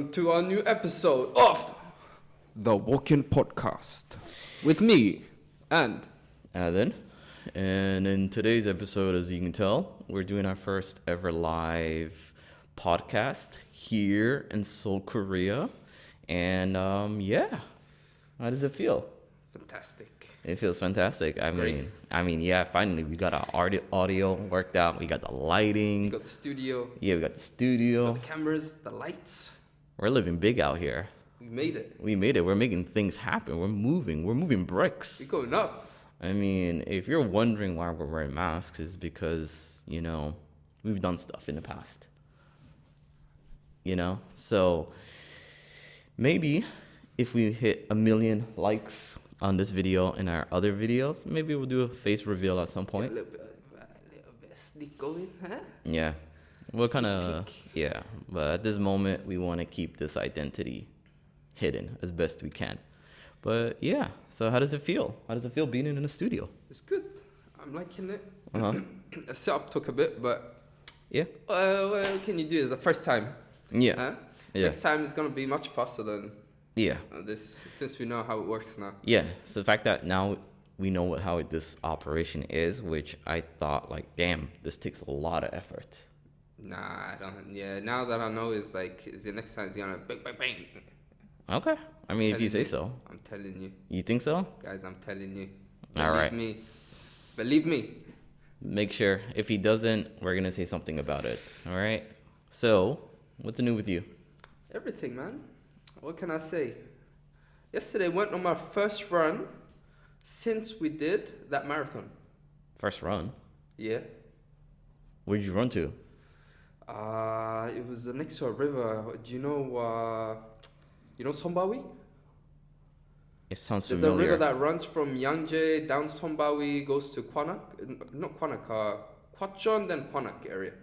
welcome to our new episode of the Walk-In Podcast with me and Alan. And in today's episode, as you can tell, we're doing our first ever live podcast here in Seoul, Korea. And how does it feel? fantastic. It feels fantastic. It's great. Yeah, finally we got our audio worked out. We got the lighting. We got the studio, Yeah, we got the studio. got the cameras, the lights. We're living big out here. We made it. We made it. We're making things happen. We're moving bricks. We're going up. I mean, if you're wondering why we're wearing masks, it's because, we've done stuff in the past. So maybe if we hit 1 million likes on this video and our other videos, maybe we'll do a face reveal at some Get point. a little bit of sneak going, huh? Yeah. We're kind Sneak of, peek. yeah. But at this moment, we want to keep this identity hidden as best we can. But yeah, so how does it feel? How does it feel being in the studio? It's good. I'm liking it. Uh-huh. The setup took a bit, but Yeah. what can you do? It's the first time. Yeah. Huh? Yeah. Next time is going to be much faster than Yeah. this, since we know how it works now. Yeah. So the fact that now we know how this operation is, which I thought damn, this takes a lot of effort. Nah, I don't. Yeah, now that I know, is the next time it's going to bang, bang, bang. Okay. I mean, if you say Telling so. I'm telling you. You think so? Guys, I'm telling you. All right. Believe me. Make sure. If he doesn't, we're going to say something about it. All right? So, what's new with you? Everything, man. What can I say? Yesterday went on my first run since we did that marathon. First run. Yeah. Where'd you run to? It was next to a river. Do you know Sombawi? It sounds There's familiar. a river that runs from Yangjae down Sombawi, goes to Kwanak. Not Kwanak, Kwachon, then Kwanak area.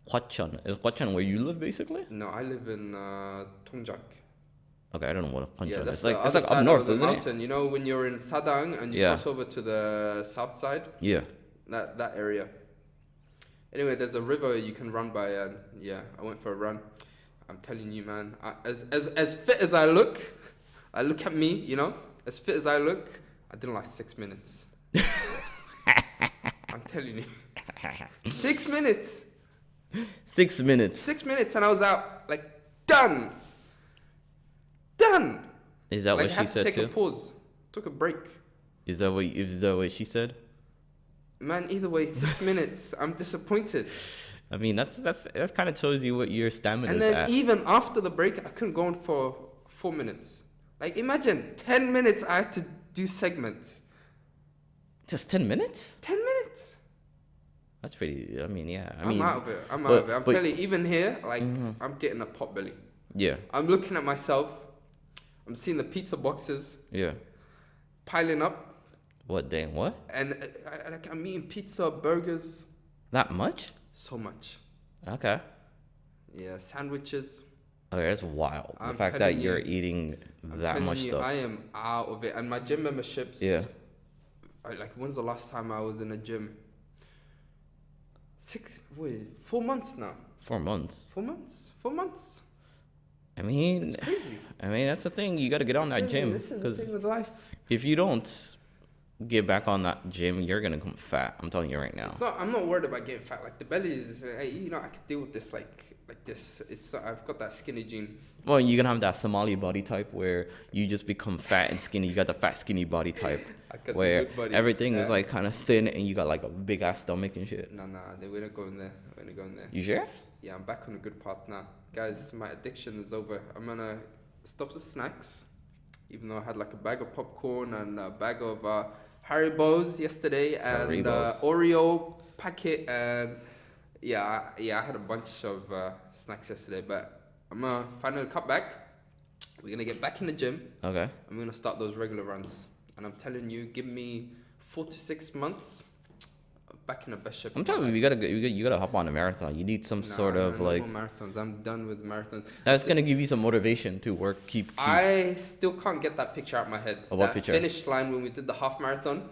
Hwacheon. Is Hwacheon where you live, basically? No, I live in Tongjak. Okay, I don't know what Hwacheon Yeah, is. that's It's the like other up side north, of the isn't mountain. You know, when you're in Sadang and you Yeah. cross over to the south side, it? Yeah. that area. Anyway, there's a river you can run by, and yeah, I went for a run. I'm telling you, man, as fit as I look at me, as fit as I look, I did it in like 6 minutes. I'm telling you, 6 minutes. 6 minutes. 6 minutes, and I was out done. Is that what she had said to take too? a pause, took a break. Is that what she said? Man, either way, 6 minutes. I'm disappointed. I mean, that's kind of tells you what your stamina And is then at. even after the break, I couldn't go on for 4 minutes. Imagine 10 minutes I had to do segments. Just 10 minutes? 10 minutes. That's pretty. I mean, yeah. I'm out of it. I'm but- telling you, even here, Mhm. I'm getting a pot belly. Yeah. I'm looking at myself. I'm seeing the pizza boxes Yeah. piling up, What, damn, what? and I'm eating pizza, burgers, That much? so much. Okay. Yeah, sandwiches. Okay, that's wild. The I'm fact that telling you're you- eating I'm that telling much you, stuff. I am out of it. And my gym memberships. Yeah. When's the last time I was in a gym? 4 months now. 4 months. 4 months. 4 months. I mean, It's crazy. that's the thing. You got to get on that I'm telling you, gym. This is the Because thing with life. if you don't get back on that gym, you're going to come fat. I'm telling you right now. I'm not worried about getting fat. The belly is, I can deal with this like this. I've got that skinny gene. Well, you're going to have that Somali body type where you just become fat and skinny. You got the fat, skinny body type I got the where good body. everything Yeah. is kind of thin and you got a big ass stomach and shit. Nah, we're not going there. We're not going there. You sure? Yeah, I'm back on a good path now. Guys, my addiction is over. I'm gonna stop the snacks, even though I had a bag of popcorn and a bag of Haribo's yesterday and Haribos. Oreo packet, and I had a bunch of snacks yesterday, but I'm gonna finally cut back. We're gonna get back in the gym. Okay. I'm gonna start those regular runs, and I'm telling you, give me 4 to 6 months, back in the best shape. I'm of my telling you, life. you gotta hop on a marathon. You need some sort of no more marathons. I'm done with marathons. that's gonna give you some motivation to work. Keep. I still can't get that picture out of my head. Oh, what that picture? finish line when we did the half marathon.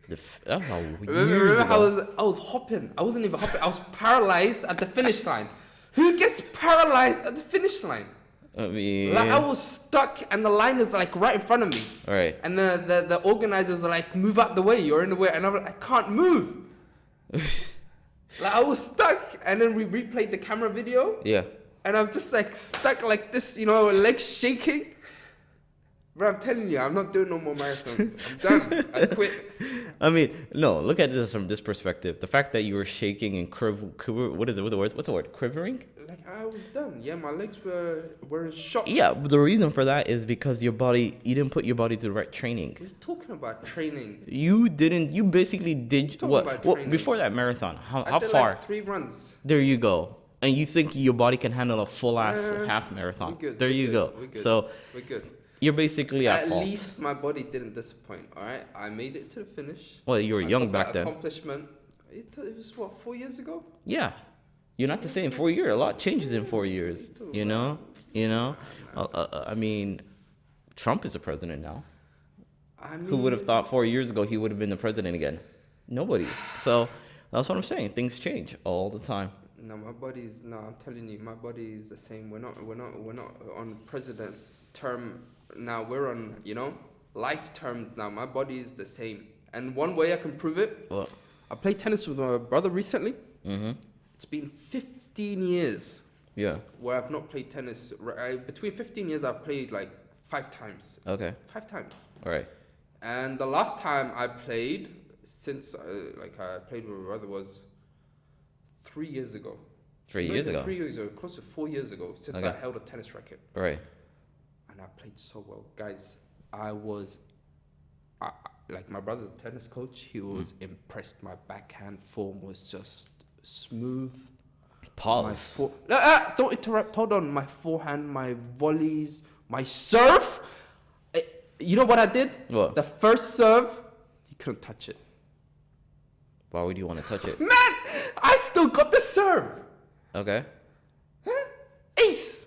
That's how Remember how I was hopping. I wasn't even hopping. I was paralyzed at the finish line. Who gets paralyzed at the finish line? I mean, Like I was stuck, and the line is like right in front of me. all right. And the organizers are like, move out the way, you're in the way. And I'm like, I can't move. Like I was stuck. And then we replayed the camera video. Yeah. And I'm just like stuck like this, you know, legs shaking. But I'm telling you, I'm not doing no more marathons. I'm done. I quit. I mean, no, look at this from this perspective. The fact that you were shaking and what is it? What's the word? Quivering? Like I was done. Yeah, my legs were in shock. Yeah, but the reason for that is because you didn't put your body to the right training. What are you talking about training? You basically did Talking what? about What training. before that marathon? How I did far? like 3 runs. There you go. And you think your body can handle a full ass Man, half marathon? we're good, There we're you good, go. we're good, So we're good. you're basically at At fault. least my body didn't disappoint. All right, I made it to the finish. Well, you were I young got back that then. Accomplishment. It was what, 4 years ago? Yeah, you're not the same. 4 years, a lot changes in 4 years. You know. I mean, Trump is the president now. I mean, Who would have thought 4 years ago he would have been the president again? Nobody. So that's what I'm saying. Things change all the time. No, my body's no. I'm telling you, my body is the same. We're not on president term now. We're on life terms now. My body is the same. And one way I can prove it, What? I played tennis with my brother recently. Mm-hmm. It's been 15 years Yeah. where I've not played tennis. Between 15 years, I've played like 5 times. Okay. 5 times. All right. And the last time I played, since I played with my brother, was 3 years ago. 3 Not years even ago. 3 years ago, close to 4 years ago, since Okay. I held a tennis racket. All right. And I played so well. Guys, like my brother's a tennis coach, he was impressed. My backhand form was just smooth. Pause. Don't interrupt, hold on. My forehand, my volleys, my serve. You know what I did? What? The first serve, he couldn't touch it. Why would you want to touch it? Man, I still got the serve. Okay. Ace.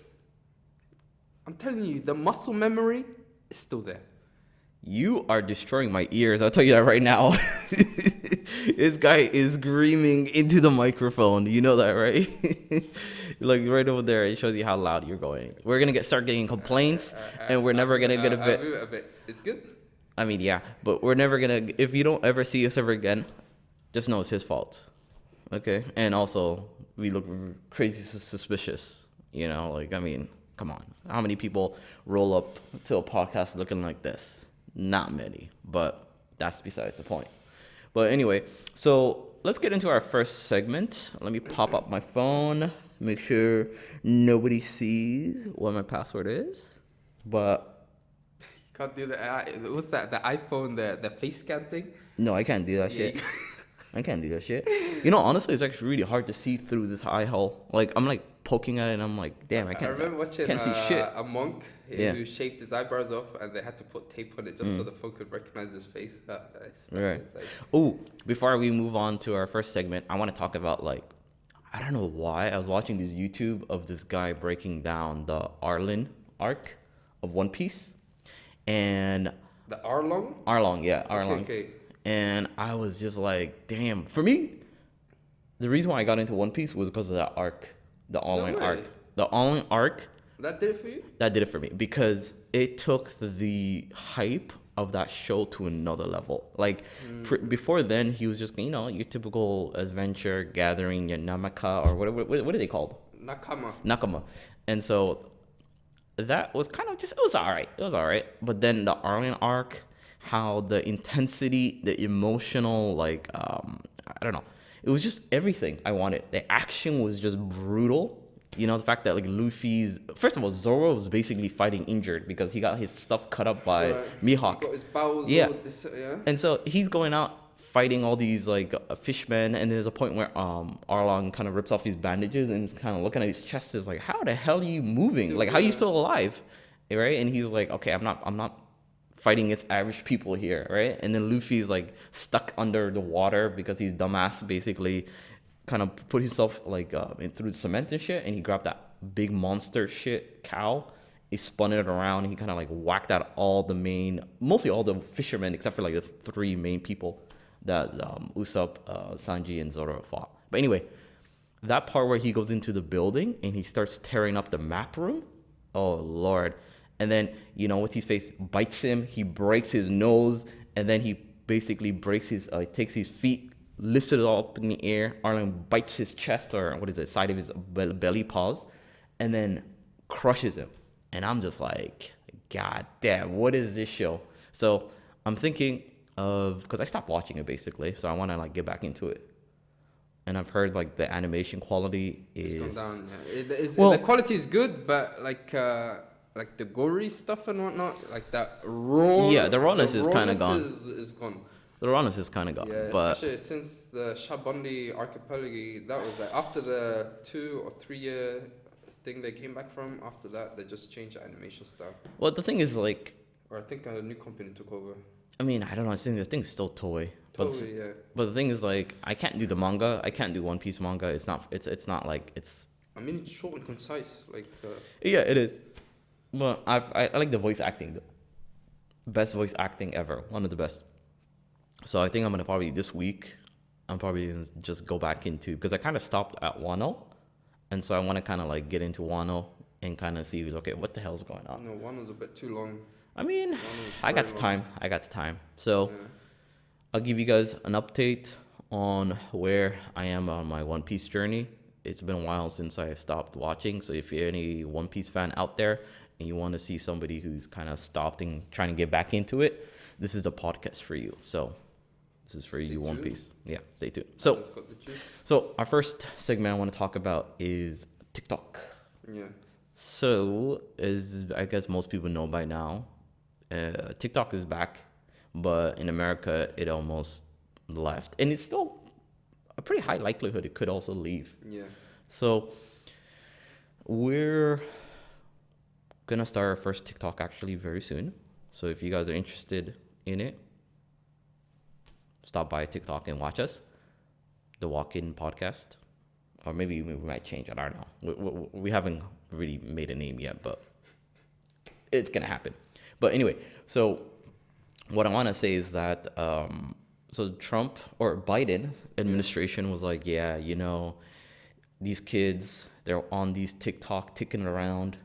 I'm telling you, the muscle memory is still there. You are destroying my ears. I'll tell you that right now. This guy is screaming into the microphone. You know that, right? Like right over there, it shows you how loud you're going. We're gonna start getting complaints, and we're never gonna get a bit. Move it a bit. It's good. I mean, yeah, but we're never gonna. If you don't ever see us ever again, just know it's his fault. Okay, and also we look crazy suspicious. You know, like I mean, come on. How many people roll up to a podcast looking like this? Not many, but that's besides the point. But anyway, so let's get into our first segment. Let me pop up my phone, make sure nobody sees what my password is. But Can't do the what's that? The iPhone, the face scan thing. no, I can't do that shit. I can't do that shit. You know, honestly, it's actually really hard to see through this eye hole. Like, I'm like poking at it and I'm like, damn, I I remember watching can't see shit. a monk Yeah. who shaved his eyebrows off, and they had to put tape on it just so the phone could recognize his face. Right. It's like, Oh, before we move on to our first segment, I want to talk about like, I don't know why I was watching this YouTube of this guy breaking down the Arlin arc of One Piece, and the Arlong. Arlong, yeah, Arlong. Okay. And I was just like, damn. For me, the reason why I got into One Piece was because of that arc, the Arlong way. arc. The Arlong arc, That did it for you? that did it for me because it took the hype of that show to another level. Like before then, he was just your typical adventure gathering, your Namaka or what are they called? Nakama. And so that was kind of just it was all right. But then the Arlen arc, how the intensity, the emotional, like I don't know, it was just everything I wanted. The action was just brutal. You know, the fact that like Luffy's first of all, Zoro was basically fighting injured because he got his stuff cut up by Mihawk. He got his bowels Yeah. yeah. And so he's going out fighting all these like fishmen, and there's a point where Arlong kind of rips off his bandages and is kind of looking at his chest, is like, how the hell are you moving? Still, like, how are you yeah. still alive? Right? And he's like, okay, I'm not fighting against average people here, right? And then Luffy's like stuck under the water because he's dumbass basically kind of put himself like in through the cement and shit, and he grabbed that big monster shit cow. He spun it around. And he kind of like whacked out mostly all the fishermen except for like the 3 main people that Usopp, Sanji, and Zoro fought. But anyway, that part where he goes into the building and he starts tearing up the map room, Oh Lord. And then, you know, what's his face bites him, he breaks his nose, and then he basically breaks his takes his feet, lifts it up in the air, Arlen bites his chest, or what is it, side of his belly paws, and then crushes him. And I'm just like, God damn, what is this show? So I'm thinking of, because I stopped watching it basically, so I want to like get back into it. And I've heard like the animation quality It's gone is down. Yeah. The well, quality is good, but like the gory stuff and whatnot, like that raw. yeah, the The rawness is kind of rawness gone. is gone. The rawness is kind of gone, Yeah, but especially since the Shabondi archipelago. That was like after the 2 or 3 year thing they came back from. After that, they just changed the animation style. well, the thing is like, Or I think a new company took over. I mean, I don't know. I think this thing's still toy, Totally, yeah. but the thing is like, I can't do the manga. I can't do One Piece manga. It's not like it's. I mean, it's short and concise. Like, Yeah, it is. Well, I like the voice acting. The best voice acting ever. One of the best. So I think I'm gonna probably this week. I'm probably gonna just go back into, because I kind of stopped at Wano, and so I want to kind of like get into Wano and kind of see, okay, what the hell's going on. no, one was a bit too long. I mean, One was I got very the long. time. I got the time. So Yeah. I'll give you guys an update on where I am on my One Piece journey. It's been a while since I stopped watching. So if you're any One Piece fan out there and you want to see somebody who's kind of stopped and trying to get back into it, this is the podcast for you. So this is for Stay you, One tuned. Piece. Yeah, stay tuned. So, It's got the juice. so our first segment I want to talk about is TikTok. Yeah. So, as I guess most people know by now, TikTok is back, but in America, it almost left. And it's still a pretty high likelihood it could also leave. Yeah. So, we're going to start our first TikTok actually very soon. So, if you guys are interested in it, stop by TikTok and watch us, the Walk-In Podcast. Or maybe we might change it. I don't know. We haven't really made a name yet, but it's going to happen. But anyway, so what I want to say is that so Trump or Biden administration was like, yeah, you know, these kids, they're on these TikTok ticking around,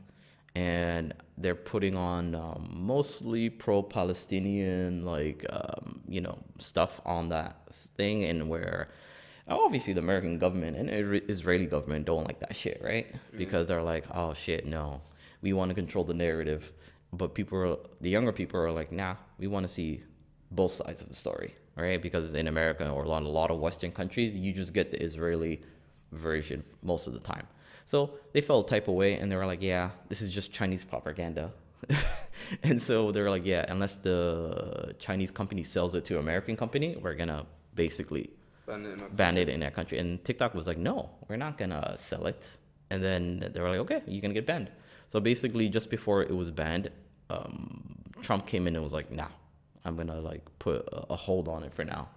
and they're putting on mostly pro-Palestinian, like, you know, stuff on that thing, and where obviously the American government and Israeli government don't like that shit, right? Because they're like, oh shit, no, we want to control the narrative. But the younger people are like, nah, we want to see both sides of the story, right? Because in America or a lot of Western countries, you just get the Israeli version most of the time. So they felt type of way, and they were like, yeah, this is just Chinese propaganda. And so they were like, yeah, unless the Chinese company sells it to an American company, we're going to basically ban it in that country. And TikTok was like, no, we're not going to sell it. And then they were like, okay, you're going to get banned. So basically, just before it was banned, Trump came in and was like, nah, I'm going to like put a hold on it for now.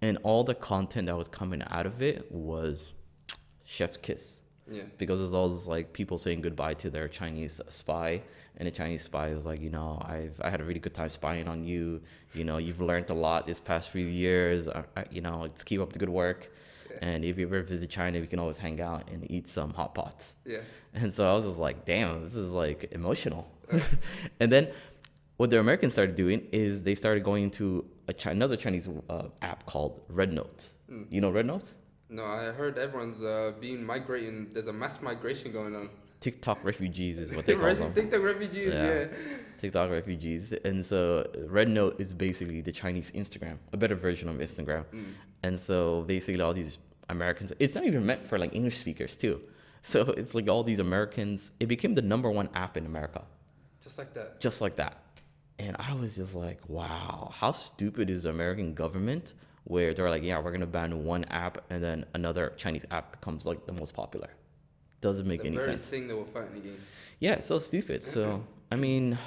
And all the content that was coming out of it was chef's kiss. Yeah. Because there's all this, like, people saying goodbye to their Chinese spy. And the Chinese spy was like, you know, I had a really good time spying on you. You know, you've learned a lot this past few years. You know, just keep up the good work. Yeah. And if you ever visit China, we can always hang out and eat some hot pots. Yeah. And so I was just like, damn, this is like emotional. And then what the Americans started doing is they started going to another Chinese app called Red Note. You know Red Note? No, I heard everyone's migrating. There's a mass migration going on. TikTok refugees is what they call them. TikTok refugees, yeah. TikTok refugees. And so Red Note is basically the Chinese Instagram, a better version of Instagram. And so basically all these Americans, it's not even meant for like English speakers too. So it's like all these Americans, it became the #1 app in America. Just like that. Just like that. And I was just like, wow, how stupid is the American government, where they're like, yeah, we're going to ban one app and then another Chinese app becomes like the most popular. Doesn't make any sense. The very thing they were fighting against. Yeah, it's so stupid. So, I mean,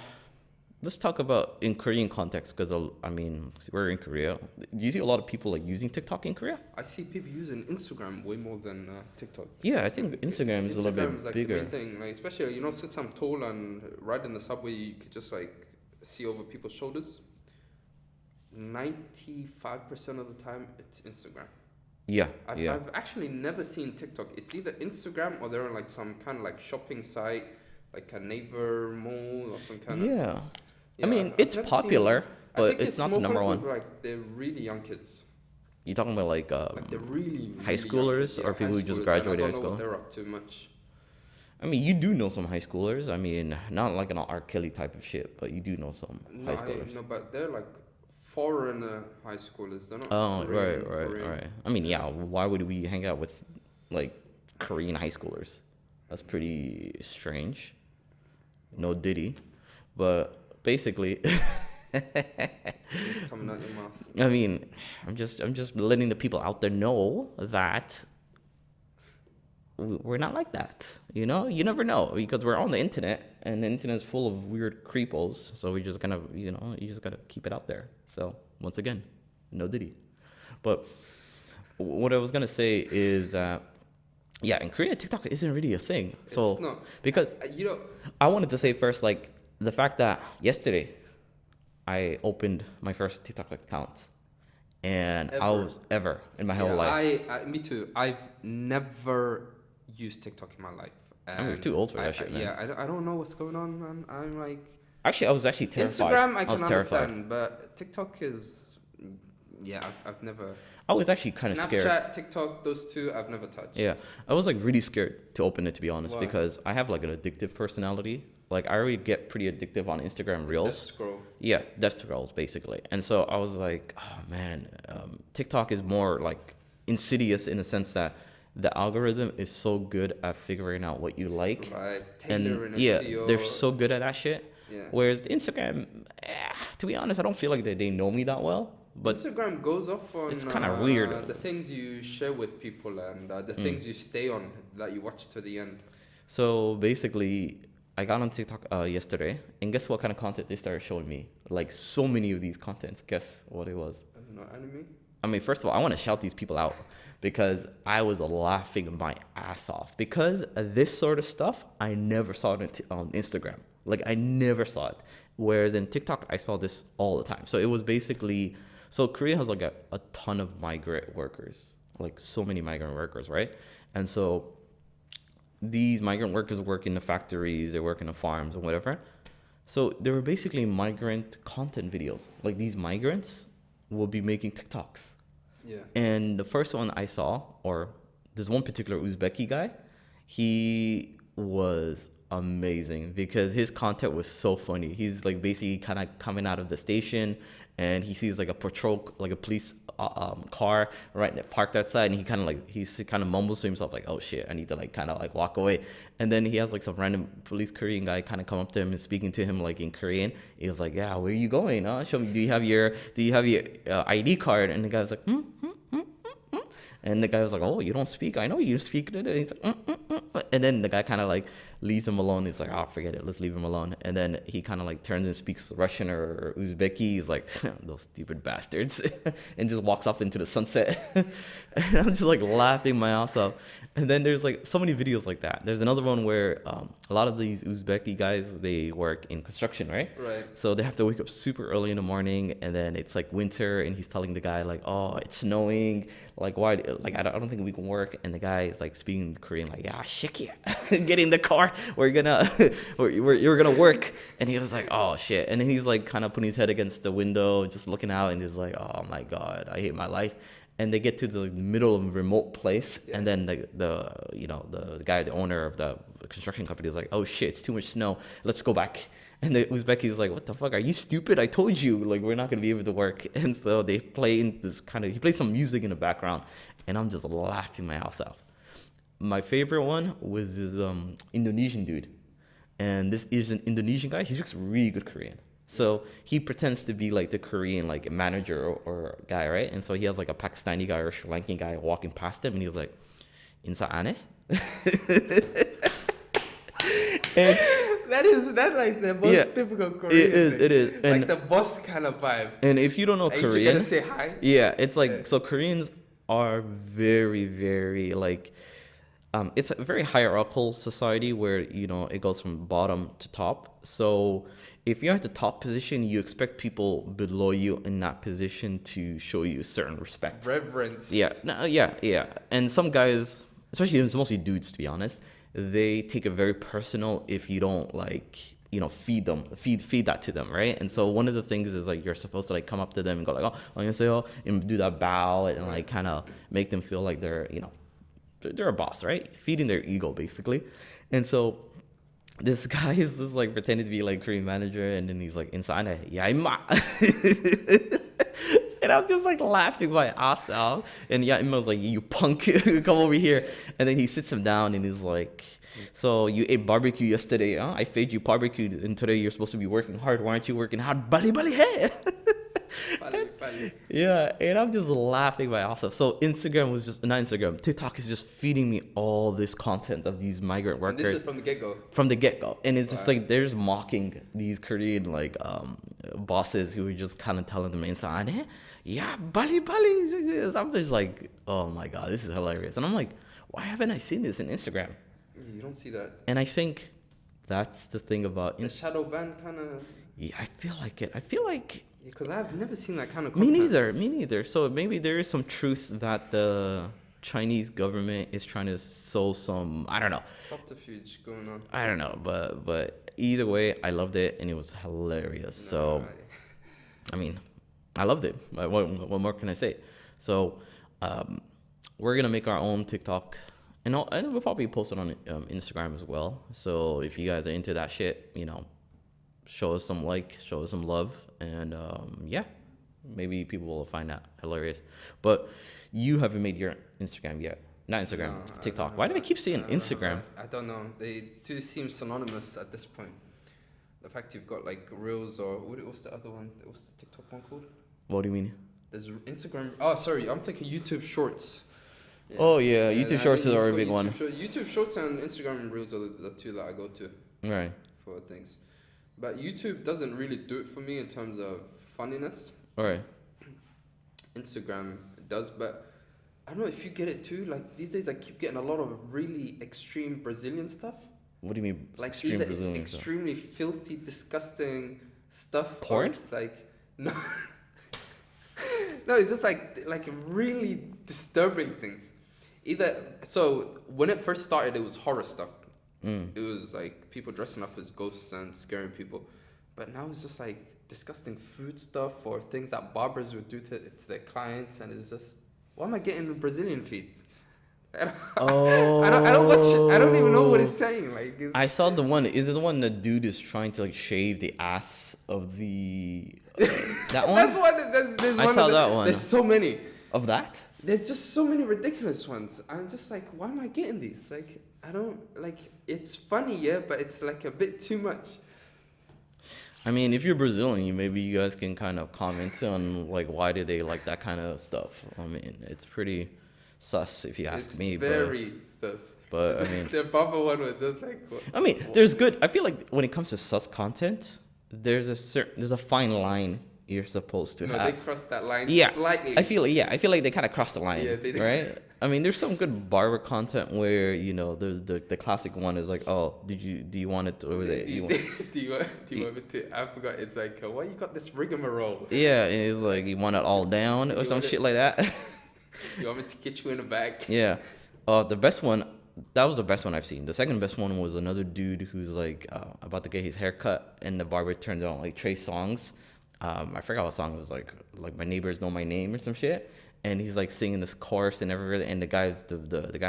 let's talk about in Korean context, because, I mean, we're in Korea. Do you see a lot of people like using TikTok in Korea? I see people using Instagram way more than TikTok. Yeah, I think Instagram is a little bit like bigger. The main thing, like, especially, you know, since I'm tall and riding the subway, you could just like see over people's shoulders. 95% of the time, it's Instagram. Yeah, I've actually never seen TikTok. It's either Instagram or they're on like some kind of like shopping site, like a neighbor mall or some kind of. Yeah. I Yeah, mean, I've it's never popular, seen. I but think it's it's not the more number popular one. with like the really young kids, You talking about like the really high really young kids. schoolers Yeah, or high people who just schoolers, and I graduated high don't know what school? they're up to much. I mean, you do know some high schoolers. I mean, not like an R. Kelly type of shit, but you do know some No, high schoolers. no, but they're like foreigner high schoolers. They're not Oh, Korean. right. I mean, Yeah. yeah, why would we hang out with like Korean high schoolers? That's pretty strange. No Diddy. But basically It's coming out your mouth. I mean, I'm just letting the people out there know that we're not like that. You know, you never know because we're on the internet and the internet is full of weird creepos. So we just kind of, you just gotta keep it out there. So once again, no Diddy. But what I was gonna say is that yeah, in Korea, TikTok isn't really a thing. So It's not. because You know, I wanted to say first, like the fact that yesterday I opened my first TikTok account, and I Ever. was ever in my whole yeah, life. me too. I've never used TikTok in my life. I mean, we're And too old for that shit, man. Yeah, I don't know what's going on, man. I'm like, Actually, I was actually terrified. Instagram, I was can terrified. understand, but TikTok is, yeah, I've never. I was actually kind of Snapchat, scared. TikTok, those two I've never touched. Yeah, I was like really scared to open it, to be honest, Why? because I have like an addictive personality. Like I already get pretty addictive on Instagram Death Reels. scroll. Yeah, death scrolls basically. And so I was like, oh man, TikTok is more like insidious in the sense that the algorithm is so good at figuring out what you like. Right, And tailoring it yeah, to your. they're so good at that shit. Yeah. Whereas the Instagram, to be honest, I don't feel like they know me that well. But Instagram goes off on it's kinda weird. the things you share with people and the things you stay on that you watch to the end. so basically, I got on TikTok yesterday, and guess what kind of content they started showing me? Like so many of these contents. Guess what it was? I don't know, anime. I mean, first of all, I want to shout these people out because I was laughing my ass off because this sort of stuff I never saw it on Instagram. Like I never saw it. Whereas in TikTok, I saw this all the time. So it was basically, so Korea has like a ton of migrant workers, like so many migrant workers, right? And so these migrant workers work in the factories, they work in the farms and whatever. So they were basically migrant content videos. Like these migrants will be making TikToks. Yeah. And the first one I saw, or this one particular Uzbeki guy, he was amazing because his content was so funny. He's like basically kind of coming out of the station and he sees like a patrol, like a police car right parked outside, and he kind of mumbles to himself like, "Oh shit, I need to like kind of like walk away." And then he has like some random police Korean guy kind of come up to him and speaking to him like in Korean. He was like, "Yeah, where are you going? Huh? Show me. Do you have your ID card?" And the guy was like, And the guy was like, "Oh, you don't speak? I know you speak." And he's like, And then the guy kind of like leaves him alone. He's like, "Oh, forget it. Let's leave him alone." And then he kind of like turns and speaks Russian or Uzbeki. He's like, "Those stupid bastards," and just walks off into the sunset. And I'm just like laughing my ass off. And then there's like so many videos like that. There's another one where a lot of these Uzbeki guys, they work in construction, right? Right. So they have to wake up super early in the morning, and then it's like winter, and he's telling the guy like, "Oh, it's snowing. Like why? Like I don't think we can work." And the guy is like speaking Korean, like, "Yeah, shit, get in the car. We're gonna, you're gonna work." And he was like, "Oh shit." And then he's like kind of putting his head against the window, just looking out, and he's like, "Oh my god, I hate my life." And they get to the middle of a remote place, Yeah. and then the guy, the owner of the construction company, is like, "Oh shit, it's too much snow. Let's go back." And the Uzbeki is like, "What the fuck? Are you stupid? I told you, like, we're not gonna be able to work." And so they play in this he plays some music in the background, and I'm just laughing my ass off. My favorite one was this Indonesian dude, and this is an Indonesian guy. He speaks really good Korean. So he pretends to be like the Korean like manager or guy, right? And so he has like a Pakistani guy or Sri Lankan guy walking past him, and he was like, "Insa ane?" And That's like the most Yeah, typical Korean thing. it is. Like And the boss kind of vibe. and if you don't know Are you Korean, gonna say hi? yeah, it's like Yeah. so Koreans are very, very like it's a very hierarchical society where it goes from bottom to top. So if you're at the top position, you expect people below you in that position to show you certain respect. Reverence. Yeah, no, yeah. And some guys, especially it's mostly dudes, to be honest, they take it very personal if you don't like, feed that to them, right? And so one of the things is like you're supposed to like come up to them and go like, oh, I'm gonna say, oh, and do that bow and like kind of make them feel like they're, they're a boss, right? Feeding their ego basically. And so this guy is just like pretending to be like Korean manager, and then he's like inside, yeah, ma. And I'm just like laughing my ass out. And yeah, was like, you punk, come over here. And then he sits him down and he's like, so you ate barbecue yesterday, huh? I fed you barbecue, and today you're supposed to be working hard. Why aren't you working hard? Bali bali hey. Yeah, and I'm just laughing my ass off. So Instagram was just, not Instagram, TikTok is just feeding me all this content of these migrant workers. And this is from the get-go? From the get-go. And it's just like, they're just mocking these Korean like bosses who are just kind of telling them inside, yeah, Bali Bali. I'm just like, oh my God, this is hilarious. And I'm like, why haven't I seen this in Instagram? You don't see that. And I think that's the thing about the shadow ban kind of. Yeah, I feel like it. I feel like, because I've never seen that kind of content. Me neither. So maybe there is some truth that the Chinese government is trying to sow some, I don't know, subterfuge going on. I don't know, but either way, I loved it and it was hilarious. So, I mean, I loved it. What more can I say? So, we're gonna make our own TikTok. And we'll probably post it on Instagram as well. So if you guys are into that shit, show us some show us some love. And yeah, maybe people will find that hilarious. But you haven't made your Instagram yet. Not Instagram, no, TikTok. Why do I keep saying Instagram? I don't know. They do seem synonymous at this point. The fact you've got like Reels or what's the other one? What's the TikTok one called? What do you mean? There's Instagram. Oh, sorry. I'm thinking YouTube Shorts. Yeah. Oh yeah, YouTube Shorts are a big one. YouTube Shorts and Instagram Reels are the two that I go to. Right. For things, but YouTube doesn't really do it for me in terms of funniness. All right. Instagram does, but I don't know if you get it too. Like these days, I keep getting a lot of really extreme Brazilian stuff. What do you mean? Like extreme either Brazilian it's extremely stuff? Filthy, disgusting stuff. Porn? It's like no, no. It's just like really disturbing things. So when it first started, it was horror stuff. It was like people dressing up as ghosts and scaring people. But now it's just like disgusting food stuff or things that barbers would do to their clients. And it's just, why am I getting Brazilian feeds? I don't watch it. I don't even know what it's saying. I saw the one. Is it the one the dude is trying to like shave the ass of the... that one? That's one. I saw that one. There's so many. Of that? There's just so many ridiculous ones. I'm just like, why am I getting these? Like, I don't, like, it's funny, yeah, but it's like a bit too much. I mean, if you're Brazilian, maybe you guys can kind of comment on, like, why do they like that kind of stuff? I mean, it's pretty sus, if you ask me. It's very sus. But, I mean... the Baba one was just like... What? I mean, there's good... I feel like when it comes to sus content, there's a fine line you're supposed to have. They crossed that line slightly. I feel like they kind of crossed the line, right? I mean, there's some good barber content where the classic one is like, oh, do you want it? Or was it? Do you want it to? I forgot. It's like, why you got this rigmarole? Yeah, and it's like you want it all down or some shit like that. You want me to get you in the back? Yeah. The best one. That was the best one I've seen. The second best one was another dude who's like about to get his hair cut, and the barber turns on like Trey Songz. I forgot what song it was like My Neighbors Know My Name or some shit. And he's like singing this chorus and everything. And the guy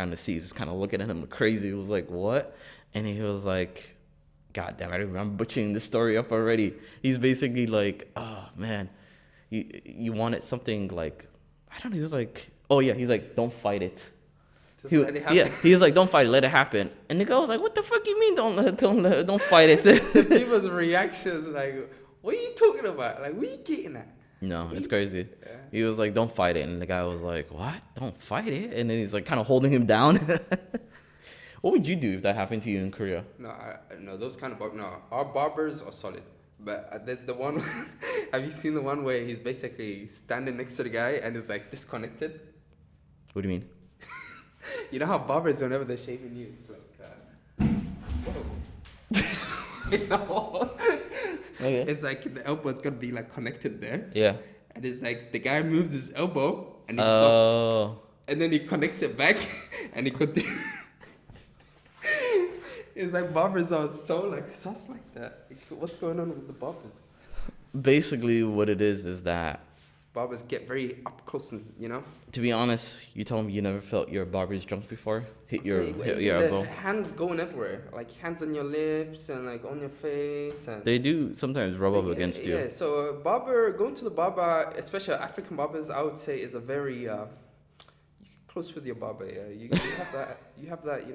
on the seat is just kind of looking at him crazy. He was like, what? And he was like, God damn it, I'm butchering this story up already. He's basically like, oh man, you wanted something like, I don't know. He was like, oh yeah, he's like, don't fight it. Let it happen. Yeah, he was like, don't fight it, let it happen. And the guy was like, what the fuck you mean don't fight it? People's reactions like, what are you talking about? Like, what are you getting at? No, it's crazy. Yeah. He was like, don't fight it. And the guy was like, what? Don't fight it? And then he's like kind of holding him down. What would you do if that happened to you in Korea? No, those kind of our barbers are solid. But there's the one, have you seen the one where he's basically standing next to the guy and is like disconnected? What do you mean? You know how barbers, whenever they're shaving you, it's like, whoa. Okay. It's like the elbow's gonna be like connected there. Yeah. And it's like the guy moves his elbow and he stops. And then he connects it back and he continues. It's like barbers are so like sus like that. Like, what's going on with the barbers? Basically, what it is that, Barbers get very up close and to be honest, you told me you never felt your barber's drunk before. Hit your the elbow. hands going everywhere, like hands on your lips and like on your face, and They do sometimes rub up against you. Yeah, so going to the barber, especially African barbers, I would say is a very close with your barber. Yeah, you have that. You have that.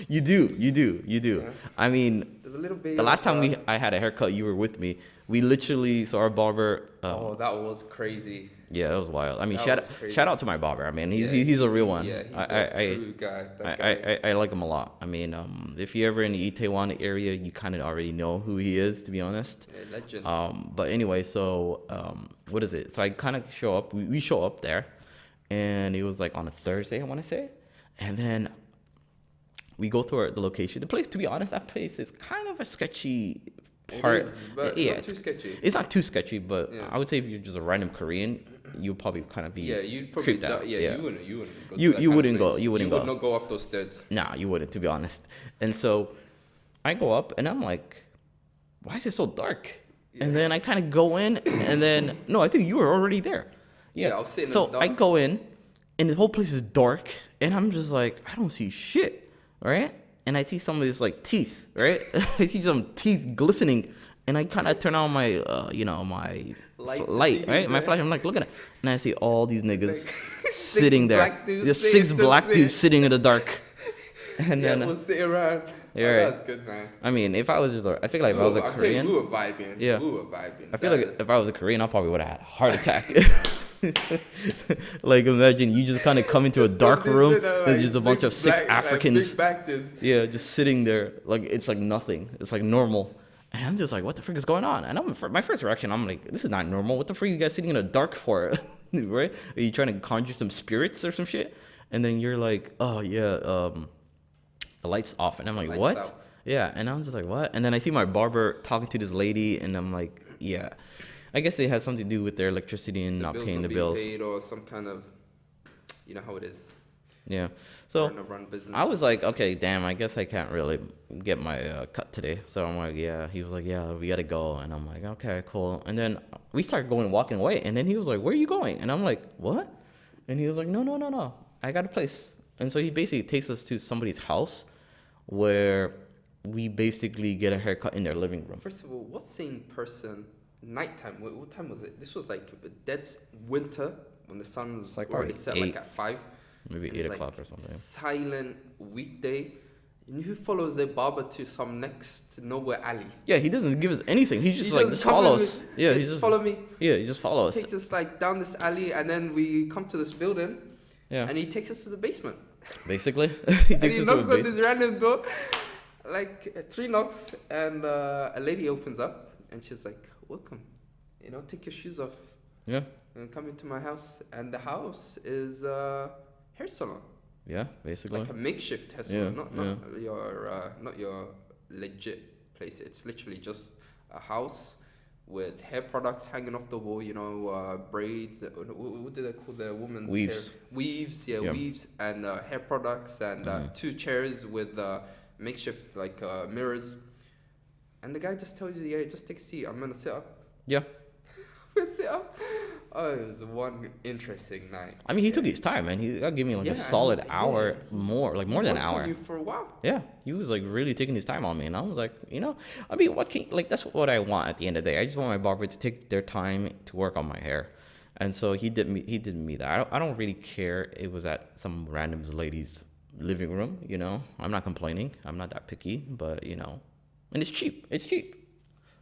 You do. Yeah. I mean, There's a little bit. the last time I had a haircut, you were with me. We literally saw our barber. Oh, that was crazy. Yeah, it was wild. I mean, That was shout out to my barber. I mean, he's Yeah, he's a real one. Yeah, he's a true guy. That guy. I like him a lot. I mean, if you're ever in the Itaewon area, you kind of already know who he is, to be honest. Yeah, legend. But anyway, so what is it? So I kind of show up. We show up there, and it was like on a Thursday, I want to say, and then we go to the location. The place, to be honest, that place is kind of a sketchy part. It is, but Yeah, not too sketchy. It's not too sketchy, but Yeah. I would say if you're just a random Korean, you'd probably kind of be You'd probably creeped out. you wouldn't. You wouldn't. Go to You that you kind of wouldn't go. place. You wouldn't You go. would not go up those stairs. Nah, you wouldn't, to be honest. And so I go up and I'm like, why is it so dark? And then I kind of go in and then, no, I think you were already there. Yeah, I was sitting in So the I dark. go in and the whole place is dark and I'm just like, I don't see shit, right? And I see some of these like teeth, right? I see some teeth glistening and I kind of turn on my, my Light to light, see right? who's My there. flash, I'm like, look at it. And I see all these niggas Like, sitting there. black dudes There's sitting 6 to black sit. dudes sitting in the dark. And Yeah, then, we'll sit around. Yeah, Oh, right. that's good, man. I mean, if I was just, I feel like if I was a I'm telling you, Korean, we were vibing. Yeah. We were vibing. I feel like if I was a Korean, I probably would have had a heart attack. Like, imagine you just kind of come into a dark room. There's just a bunch of 6 Africans. Big back dudes. Yeah, just sitting there. Like, it's like nothing. It's like normal. And I'm just like, what the frick is going on? And my first reaction, I'm like, this is not normal. What the frick are you guys sitting in the dark for? Right? Are you trying to conjure some spirits or some shit? And then you're like, oh, yeah, the light's off. And I'm like, Lights what? out. Yeah. And I'm just like, what? And then I see my barber talking to this lady. And I'm like, yeah. I guess it has something to do with their electricity and not paying the being bills. paid or some kind of, you know how it is. Yeah. So Run business. I was like, okay, damn, I guess I can't really get my cut today. So I'm like, yeah. He was like, yeah, we gotta go. And I'm like, okay, cool. And then we started walking away. And then he was like, where are you going? And I'm like, what? And he was like, no. I got a place. And so he basically takes us to somebody's house where we basically get a haircut in their living room. First of all, what sane person, nighttime, what time was it? This was like dead winter when the sun's like already probably set 8. like at 5. Maybe And 8 it's o'clock like or something. Silent weekday. And who follows their barber to some next to nowhere alley? Yeah, he doesn't give us anything. He's just He like, doesn't just come follow in us. with- Yeah, just follow me. Yeah, he just follow us. Takes us like down this alley, and then we come to this building, Yeah, and he takes us to the basement. basically. He And takes he us to a knocks on base. this random door, like 3 knocks, and a lady opens up, and she's like, "Welcome, take your shoes off Yeah, and come into my house." And the house is a hair salon, yeah, basically. like a makeshift hair Yeah, salon, not your legit place. It's literally just a house with hair products hanging off the wall. Braids. What do they call the woman's Weaves. hair? Weaves. Yeah, Yeah. weaves and hair products and 2 chairs with makeshift like mirrors. And the guy just tells you, "Yeah, just take a seat. I'm gonna sit up." Yeah. Sit up. Oh, it was one interesting night. I mean, he took his time, man. He got give me like Yeah, a solid and- hour yeah. more, like more than an Worked on hour. you for a while. Yeah, he was like really taking his time on me, and I was like, I mean, that's what I want at the end of the day. I just want my barber to take their time to work on my hair, and so he did me that. I don't really care. It was at some random lady's living room, I'm not complaining. I'm not that picky, but and it's cheap. It's cheap.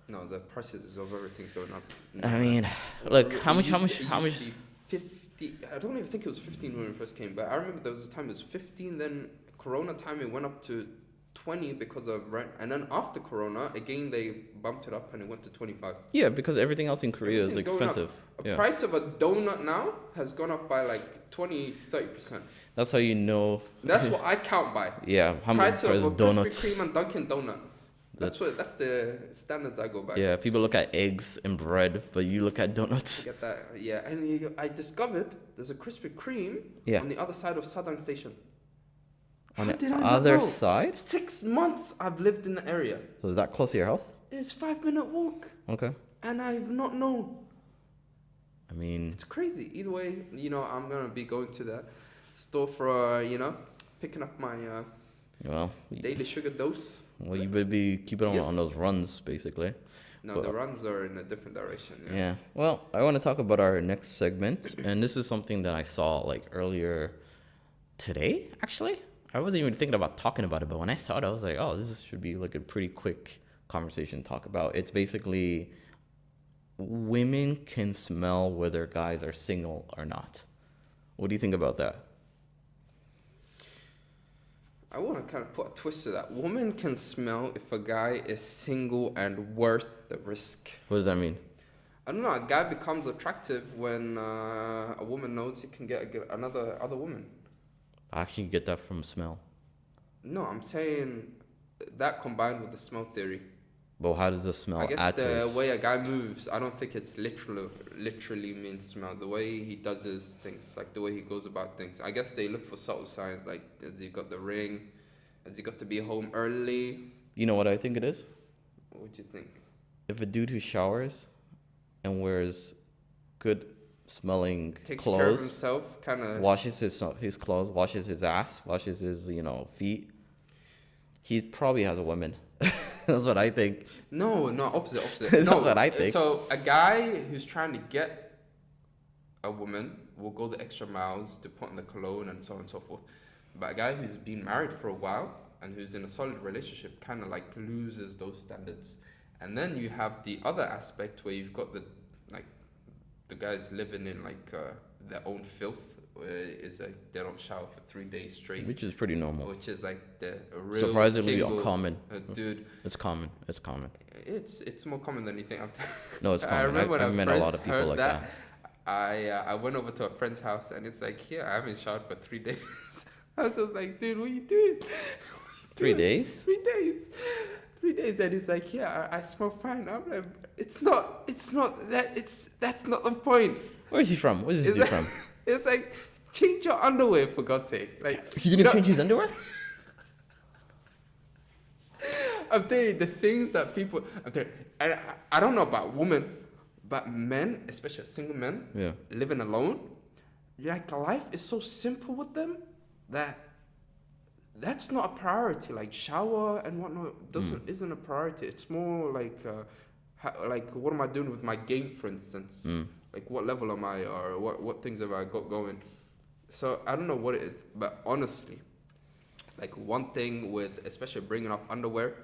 No, the prices of everything's going up. I mean, look, It how much? used to be 50. I don't even think it was 15 when we first came, but I remember there was a time it was 15. Then Corona time it went up to 20 because of rent, and then after Corona again they bumped it up and it went to 25. Yeah, because everything else in Korea is Everything's going up. expensive. A Yeah. price of a donut now has gone up by like 20-30%. That's how you know. That's what I count by. Yeah, how much Price for of the a donuts? Krispy Kreme and Dunkin' Donut. That's the standards I go by. Yeah, people look at eggs and bread, but you look at donuts. Get that? Yeah, and I discovered there's a Krispy Kreme Yeah. on the other side of Sadang Station. On How the did I not other know? side? 6 months I've lived in the area. So is that close to your house? It's 5 minute walk, Okay. and I've not known. I mean, It's crazy. Either way, I'm gonna be going to the store for picking up my well, daily sugar dose. you better be keeping on Yes. those runs, basically. No, But- the runs are in a different direction. Yeah. Well, I want to talk about our next segment, and this is something that I saw like earlier today. Actually, I wasn't even thinking about talking about it, but when I saw it, I was like, "Oh, this should be like a pretty quick conversation to talk about." It's basically women can smell whether guys are single or not. What do you think about that? I want to kind of put a twist to that. Women can smell if a guy is single and worth the risk. What does that mean? I don't know. A guy becomes attractive when a woman knows he can get another other woman. I actually get that from smell. No, I'm saying that combined with the smell theory. But how does the smell I guess add to the it? way a guy moves, I don't think it's literally means smell. The way he does his things, like the way he goes about things. I guess they look for subtle signs, like has he got the ring, has he got to be home early. You know what I think it is? What do you think? If a dude who showers and wears good smelling Takes care of clothes, himself, kind of washes his clothes, washes his ass, washes his feet, he probably has a woman. That's what I think. No, opposite. That's No, what I think. So a guy who's trying to get a woman will go the extra miles to put in the cologne and so on and so forth. But a guy who's been married for a while and who's in a solid relationship kind of like loses those standards. And then you have the other aspect where you've got the guys living in their own filth. Where it's like they don't shower for 3 days straight, Which is pretty normal. which is like the real Surprisingly single, uncommon. Dude. It's common. It's common. It's more common than you think. No, it's I common. remember when I've I met a first lot of people heard like that. I went over to a friend's house and it's like, yeah, I haven't showered for 3 days. I was just like, dude, what are you doing? 3 days? 3 days. 3 days, and he's like, yeah, I smell fine. I'm like, that's not the point. Where is he from? Where's this It's dude like, from? it's like, change your underwear for God's sake. Like, He didn't change his underwear? I'm telling you, the things that people, and I don't know about women, but men, especially single men, Yeah. living alone, like life is so simple with them that that's not a priority. Like shower and whatnot isn't a priority. It's more like what am I doing with my game, for instance? Like what level am I, or what things have I got going? So I don't know what it is, but honestly, like one thing with especially bringing up underwear,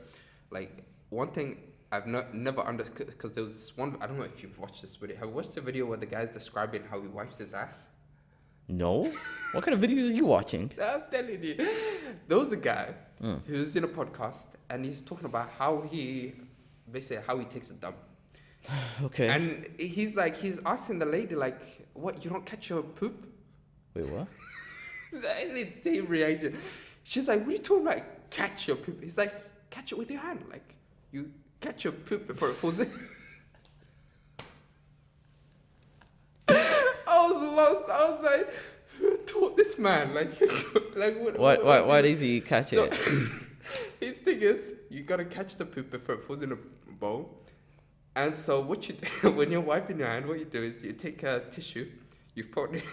like one thing I've never understood, because there was this one, I don't know if you've watched this video. Have you watched the video where the guy's describing how he wipes his ass? No? What kind of videos are you watching? I'm telling you. There was a guy who's in a podcast and he's talking about how he takes a dump. Okay. And he's asking the lady, like, what, you don't catch your poop? Wait, what? And it's the same reaction. She's like, what are you talking about? Catch your poop. He's like, catch it with your hand. Like, you catch your poop before it falls in. I was lost. I was like, who taught this man? Like, Why does he catch it? His thing is, you gotta catch the poop before it falls in a bowl. And so what you do, when you're wiping your hand, what you do is you take a tissue, you fold it,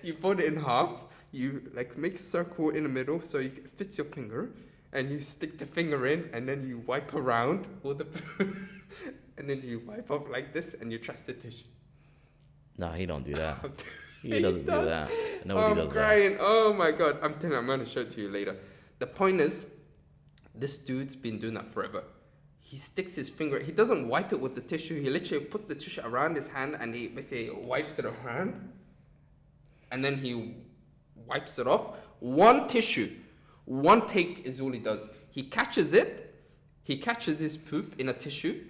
you fold it in half, you like make a circle in the middle so it fits your finger, and you stick the finger in, and then you wipe around all the poop, and then you wipe up like this, and you trust the tissue. No, he don't do that. He He doesn't do does. that. Nobody I'm does crying. Oh my god. I'm telling you, I'm gonna show it to you later. The point is, this dude's been doing that forever. He sticks his finger, he doesn't wipe it with the tissue, he literally puts the tissue around his hand and he basically wipes it around. And then he wipes it off. One tissue, one take is all he does. He catches his poop in a tissue,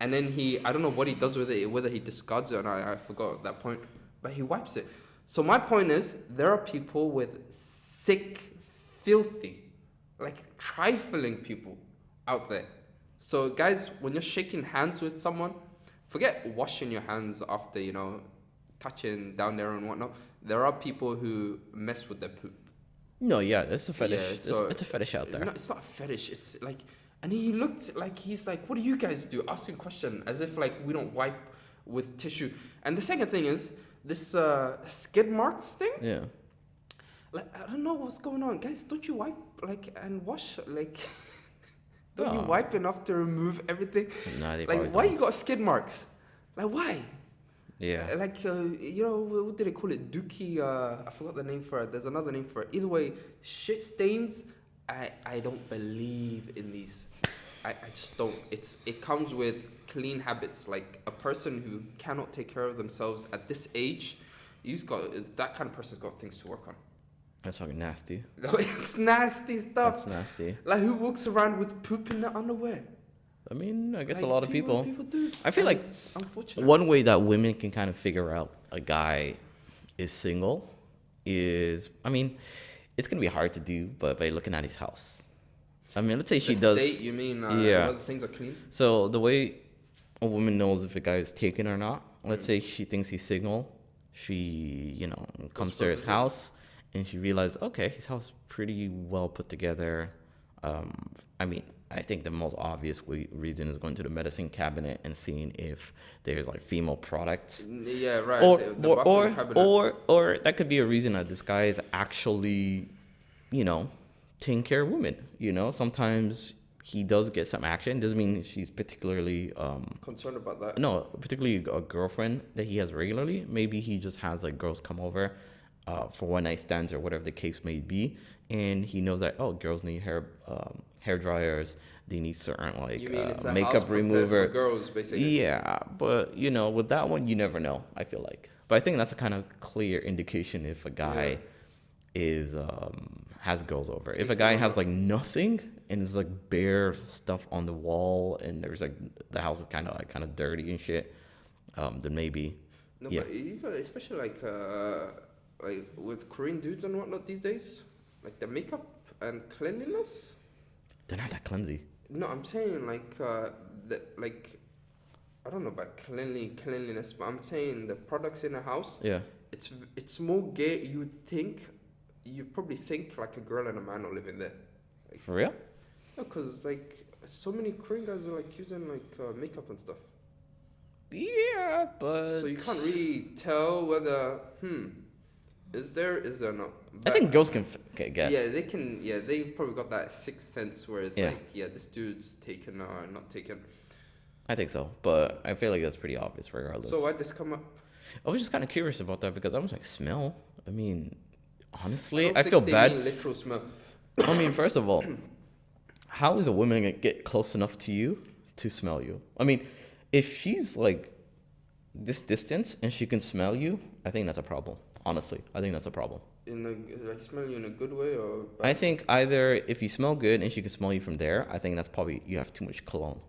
and then I don't know what he does with it, whether he discards it or not, I forgot at that point, but he wipes it. So my point is, there are people with sick, filthy, like trifling people out there. So guys, when you're shaking hands with someone, forget washing your hands after, touching down there and whatnot. There are people who mess with their poop. No, yeah, it's a Yeah, fetish. so It's a fetish out there. no, it's not a fetish. It's like, and he looked like he's like, what do you guys do? Asking question as if like we don't wipe with tissue. And the second thing is this skid marks thing. Yeah. Like I don't know what's going on, guys. Don't you wipe like and wash like? Don't you Oh. wipe enough to remove everything? Nah, they probably Like why you don't. got skid marks? Like why? Yeah. Like you know what did they call it? Dookie. I forgot the name for it. There's another name for it. Either way, shit stains. I don't believe in these. I just don't. It comes with clean habits. Like a person who cannot take care of themselves at this age, that kind of person's got things to work on. That's fucking nasty. No, it's nasty stuff. That's nasty. Like who walks around with poop in their underwear? I mean, I guess Like, a lot of people. People do. I feel and like it's unfortunate. one way that women can kind of figure out a guy is single is, I mean, it's gonna be hard to do, but by looking at his house. I mean, let's say she The does. state, you mean? Yeah. Whether things are clean. So the way a woman knows if a guy is taken or not, let's say she thinks he's single, she, comes to his visit. house and she realizes, okay, his house is pretty well put together. I mean, I think the most obvious reason is going to the medicine cabinet and seeing if there's like female products. Yeah, right. Or, the or, bathroom or, cabinet. or that could be a reason that this guy is actually, taking care of women. Sometimes he does get some action. Doesn't mean she's particularly concerned about that. no, particularly a girlfriend that he has regularly. Maybe he just has like girls come over for one night stands or whatever the case may be, and he knows that girls need hair dryers. They need certain like You mean it's a house makeup prepared remover. for girls, basically? Yeah, but with that one, you never know. I feel like, but I think that's a kind of clear indication if a guy is has girls over. If a guy has like nothing and there's like bare stuff on the wall and there's like the house is kind of dirty and shit, then maybe. No, Yeah. but you got especially like with Korean dudes and whatnot these days, like the makeup and cleanliness. They're not that clumsy. No, I'm saying like I don't know about cleanliness, but I'm saying the products in a house. Yeah. It's more gay. You probably think like a girl and a man are living there. Like, For real? no, cause like so many Korean guys are like using like makeup and stuff. Yeah, but So you can't really tell whether is there not. I think girls can guess. Yeah, they can. Yeah, they probably got that sixth sense where it's Yeah. like, this dude's taken or not taken. I think so, but I feel like that's pretty obvious regardless. So why'd this come up? I was just kind of curious about that because I was like, smell? I mean, honestly, don't I think feel they bad. mean literal smell. I mean, first of all, how is a woman gonna get close enough to you to smell you? I mean, if she's like this distance and she can smell you, I think that's a problem. Honestly, I think that's a problem. Like smell you in a good way or bad? I think either if you smell good and she can smell you from there, I think that's probably you have too much cologne.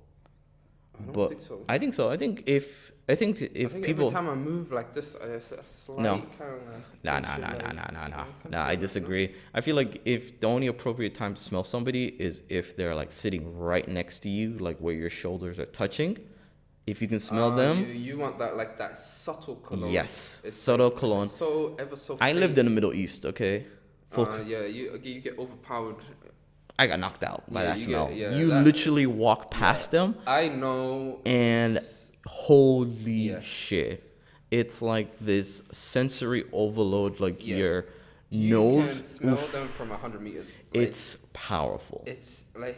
I don't But think so. I think so. I think if people every time I move like this, I slight No. kind of Nah, I disagree. I feel like if the only appropriate time to smell somebody is if they're like sitting right next to you, like where your shoulders are touching. If you can smell them, You want that like that subtle cologne. yes, It's subtle like, cologne. so ever so. I lived faint. in the Middle East, okay? You get overpowered. I got knocked out by Yeah, that you smell. get- yeah, you that- literally walk past them, I know. and holy Yeah. shit, it's like this sensory overload. Like Yeah. your You nose, can smell oof, them from 100 meters. Like, it's powerful. it's like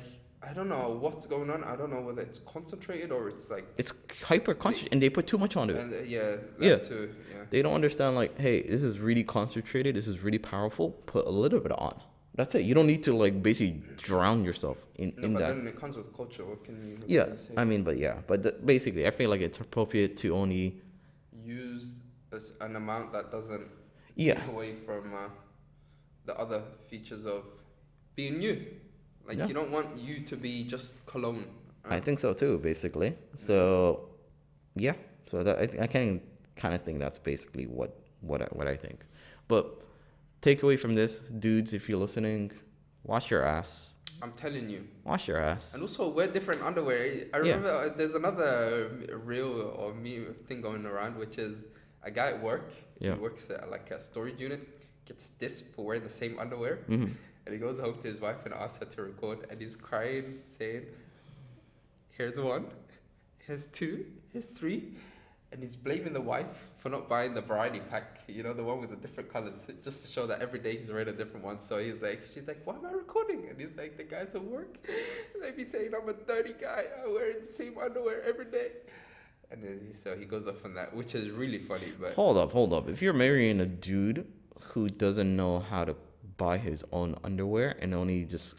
I don't know what's going on. I don't know whether it's concentrated or it's like. It's hyper concentrated, and they put too much on it. And that Yeah. too. Yeah. They don't understand, like, hey, this is really concentrated. This is really powerful. Put a little bit on. That's it. You don't need to like basically drown yourself in But that. then it comes with culture. What can you? Yeah, say? I mean, but basically, I feel like it's appropriate to only. Use an amount that doesn't Yeah. take away from the other features of being you. Like Yeah. you don't want you to be just cologne. I think so too, basically. So, yeah. So that I can kind of think that's basically what I think. But takeaway from this, dudes, if you're listening, wash your ass. I'm telling you. Wash your ass. And also wear different underwear. I remember there's another real or meme thing going around, which is a guy at work. Yeah. He works at like a storage unit. gets dissed for wearing the same underwear. Mm-hmm. And he goes home to his wife and asks her to record, and he's crying, saying, "Here's one, here's two, here's three," and he's blaming the wife for not buying the variety pack, you know, the one with the different colors, just to show that every day he's wearing a different one. So she's like, "Why am I recording?" And he's like, "The guys at work, they be saying I'm a dirty guy. I'm wearing the same underwear every day." And then he goes off on that, which is really funny. But Hold up. If you're marrying a dude who doesn't know how to buy his own underwear and only just,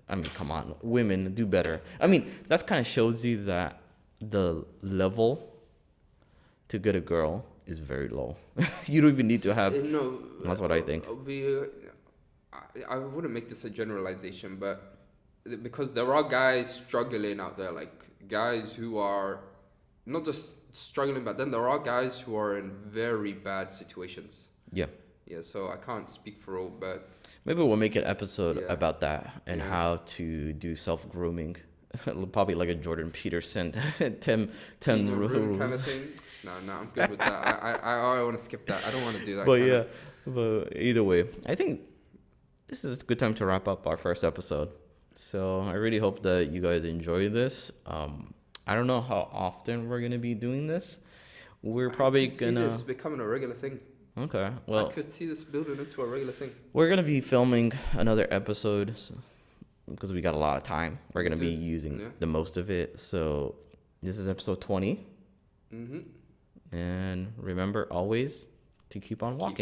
I mean, come on, women do better. I mean, that kind of shows you that the level to get a girl is very low. You don't even need to have. no, That's what I think. I wouldn't make this a generalization, but because there are guys struggling out there, like guys who are not just struggling, but then there are guys who are in very bad situations. Yeah. Yeah, so I can't speak for all, but Maybe we'll make an episode Yeah. about that and Yeah. how to do self-grooming. Probably like a Jordan Peterson 10 in a room rules. kind of thing. No, I'm good with that. I want to skip that. I don't want to do that. But kinda. yeah, but either way, I think this is a good time to wrap up our first episode. So I really hope that you guys enjoy this. I don't know how often we're gonna be doing this. We're probably I could see gonna. this becoming a regular thing. Okay, I well, could see this building into a regular thing. we're gonna be filming another episode because we got a lot of time. We're gonna be do, using yeah. the most of it. So this is episode 20, Mm-hmm. and remember always to keep on walking.